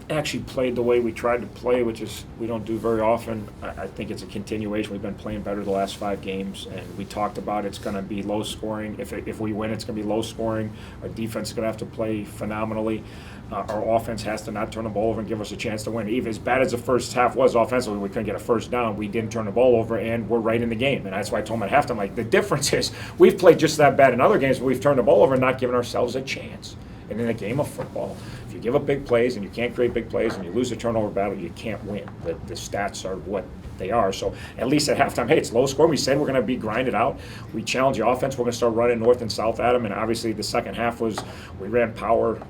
actually played the way we tried to play, which is we don't do very often. I think it's a continuation. We've been playing better the last 5 games, and we talked about it's going to be low scoring. If we win, it's going to be low scoring. Our defense is going to have to play phenomenally. Our offense has to not turn the ball over and give us a chance to win. Even as bad as the first half was offensively, we couldn't get a first down. We didn't turn the ball over, and we're right in the game. And that's why I told them at halftime, like, the difference is we've played just that bad in other games, but we've turned the ball over and not given ourselves a chance. And in a game of football, if you give up big plays and you can't create big plays and you lose a turnover battle, you can't win. The stats are what they are. So at least at halftime, hey, it's low score. We said we're going to be grinded out. We challenge the offense. We're going to start running north and south at them. And obviously the second half was we ran power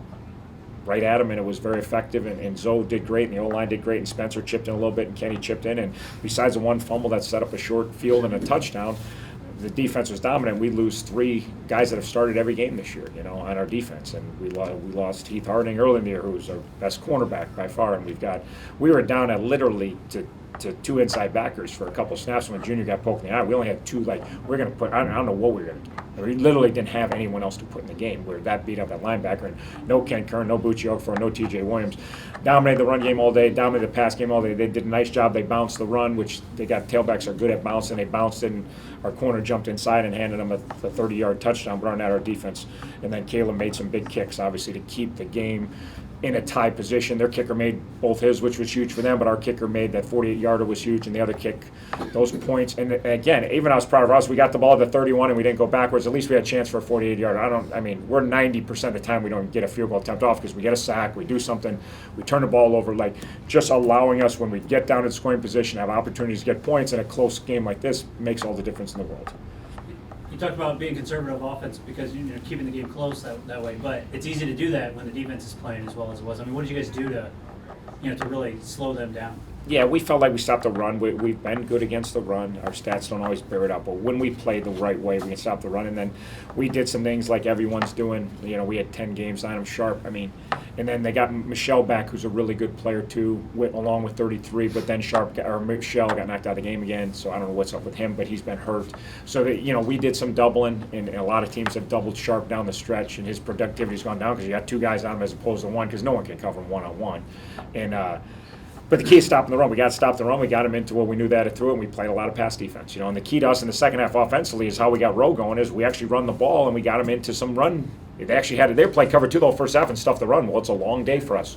right at him, and it was very effective, and Zoe did great, and the O-line did great, and Spencer chipped in a little bit, and Kenny chipped in, and besides the one fumble that set up a short field and a touchdown, the defense was dominant. We lose 3 guys that have started every game this year, on our defense, and we lost Heath Harding early in the year, who was our best cornerback by far, and we were down at literally to 2 inside backers for a couple snaps when Junior got poked in the eye. We only had 2, we're going to put, I don't know what we were going to do. We literally didn't have anyone else to put in the game. We were that beat up at linebacker, and no Ken Kern, no Bucci Okafor, no TJ Williams. Dominated the run game all day, dominated the pass game all day. They did a nice job. They bounced the run, which they got tailbacks are good at bouncing. They bounced it, and our corner jumped inside and handed them a 30-yard touchdown, brought out our defense. And then Caleb made some big kicks, obviously, to keep the game in a tie position. Their kicker made both his, which was huge for them, but our kicker made that 48-yarder was huge, and the other kick, those points. And again, even I was proud of us. We got the ball at the 31 and we didn't go backwards. At least we had a chance for a 48-yarder. We're 90% of the time we don't get a field goal attempt off because we get a sack, we do something, we turn the ball over. Just allowing us when we get down in scoring position, have opportunities to get points in a close game like this makes all the difference in the world. You talked about being conservative offense because keeping the game close that way, but it's easy to do that when the defense is playing as well as it was. What did you guys do to really slow them down? Yeah, we felt like we stopped the run. We've been good against the run. Our stats don't always bear it out, but when we play the right way, we can stop the run. And then we did some things like everyone's doing. We had 10 games on him sharp. And then they got Michelle back, who's a really good player too, along with 33. But then Michelle got knocked out of the game again, so I don't know what's up with him, but he's been hurt. So we did some doubling, and a lot of teams have doubled Sharp down the stretch, and his productivity's gone down because you got 2 guys on him as opposed to 1, because no one can cover him one-on-one. But the key is stopping the run. We got to stop the run. We got him into what we knew that it through, and we played a lot of pass defense. And the key to us in the second half offensively is how we got Rowe going. Is we actually run the ball and we got him into some run. They actually had their play cover 2 the whole first half and stuff the run. Well, it's a long day for us.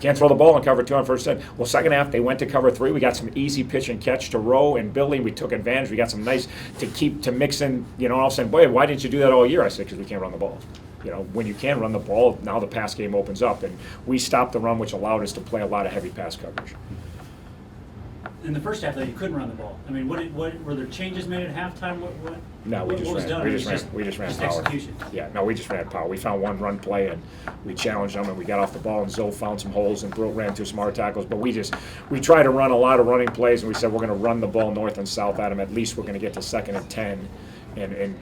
Can't throw the ball in cover 2 on first down. Well, second half they went to cover 3. We got some easy pitch and catch to Rowe and Billy. We took advantage. We got some nice to mix in. All of a sudden, boy, why didn't you do that all year? I said because we can't run the ball. When you can run the ball, now the pass game opens up, and we stopped the run, which allowed us to play a lot of heavy pass coverage. In the first half, though, you couldn't run the ball. What were there changes made at halftime? No, we just ran power. Execution. Yeah, no, we just ran power. We found one run play and we challenged them and we got off the ball, and Zoe found some holes and ran through some hard tackles. But we tried to run a lot of running plays, and we said we're going to run the ball north and south at them. At least we're going to get to 2nd and 10. And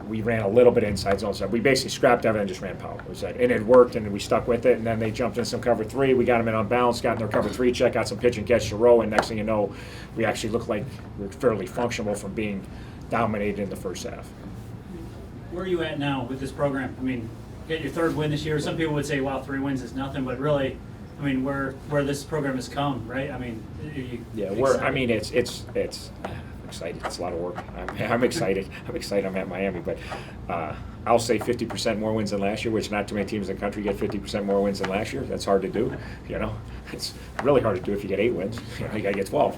we ran a little bit inside zone. So we basically scrapped everything and just ran power. And it worked, and we stuck with it. And then they jumped in some cover 3. We got them in on balance, got in their cover 3 check, got some pitch and catch to Rowe. And next thing you know, we actually looked like we were fairly functional from being dominated in the first half. Where are you at now with this program? Get your 3rd win this year. Some people would say, wow, 3 wins is nothing. But really, where this program has come, right? It's excited. It's a lot of work. I'm excited. I'm at Miami, but I'll say 50% more wins than last year, which not too many teams in the country get 50% more wins than last year. That's hard to do. It's really hard to do if you get 8 wins. You got to get 12.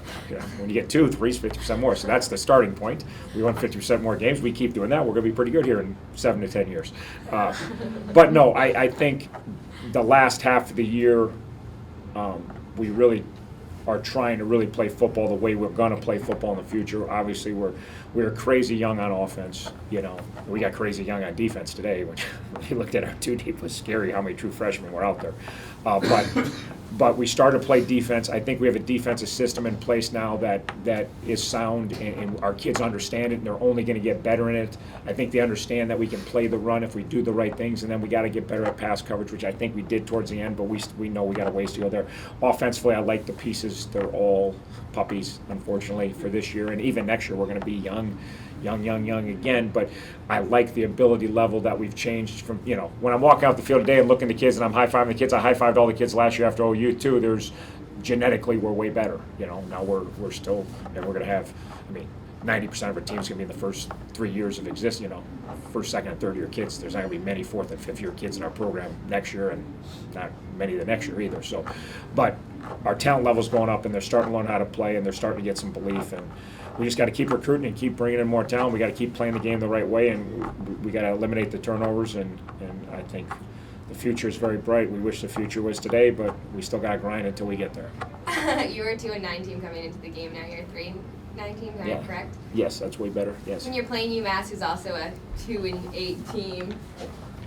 When you get 2, 3 is 50% more. So that's the starting point. We won 50% more games. We keep doing that. We're going to be pretty good here in 7 to 10 years. But no, I think the last half of the year, we really are trying to really play football the way we're going to play football in the future. Obviously, we're crazy young on offense. We got crazy young on defense today. When you looked at our 2 deep, it was scary how many true freshmen were out there. But we started to play defense. I think we have a defensive system in place now that is sound, and our kids understand it, and they're only going to get better in it. I think they understand that we can play the run if we do the right things, and then we got to get better at pass coverage, which I think we did towards the end, but we know we got a ways to go there. Offensively, I like the pieces. They're all puppies, unfortunately, for this year, and even next year we're going to be young young again, but I like the ability level that we've changed from, when I'm walking out the field today and looking at the kids and I'm high-fiving the kids, I high-fived all the kids last year after OU too. There's, genetically, we're way better, now we're still, and we're going to have, 90% of our team's going to be in the first 3 years of existence, first, second, and third year kids. There's not going to be many fourth and fifth year kids in our program next year, and not many the next year either. So, but our talent level's going up, and they're starting to learn how to play, and they're starting to get some belief. And we just got to keep recruiting and keep bringing in more talent. We got to keep playing the game the right way, and we got to eliminate the turnovers. And I think the future is very bright. We wish the future was today, but we still got to grind until we get there. You were a 2-9 team coming into the game. Now you're a 3-9 team. Am I correct? Yes, that's way better. Yes. When you're playing UMass, who's also a 2-8 team,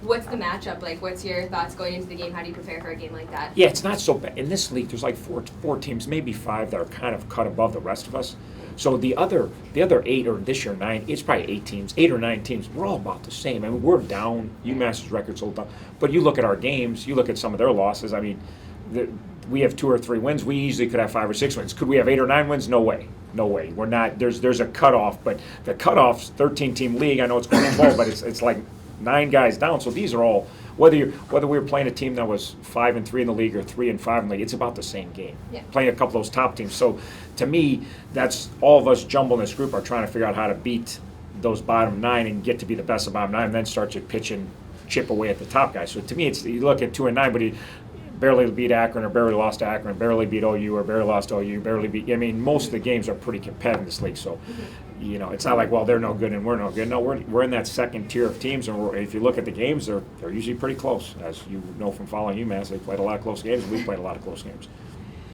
what's the matchup like? What's your thoughts going into the game? How do you prepare for a game like that? Yeah, it's not so bad. In this league, there's like four teams, maybe five, that are kind of cut above the rest of us. So the other 8, or this year 9, it's probably 8 teams, 8 or 9 teams. We're all about the same. We're down. UMass's record's a little down. But you look at our games, you look at some of their losses. We have 2 or 3 wins. We easily could have 5 or 6 wins. Could we have 8 or 9 wins? No way. No way. We're not. There's a cutoff, but the cutoff's 13-team league. I know it's going to 12, but it's like 9 guys down. So these are all, whether we were playing a team that was 5-3 in the league or 3-5 in the league, it's about the same game. Yeah. Playing a couple of those top teams. So to me, that's all of us jumbled in this group are trying to figure out how to beat those bottom 9 and get to be the best of bottom 9, and then start to pitch and chip away at the top guys. So to me, it's, you look at 2-9, but he barely beat Akron, or barely lost to Akron, barely beat OU, or barely lost to OU, barely beat. Most of the games are pretty competitive in this league. So, it's not like, well, they're no good and we're no good. No, we're in that second tier of teams, and if you look at the games, they're usually pretty close. As you know from following UMass, they played a lot of close games, and we played a lot of close games.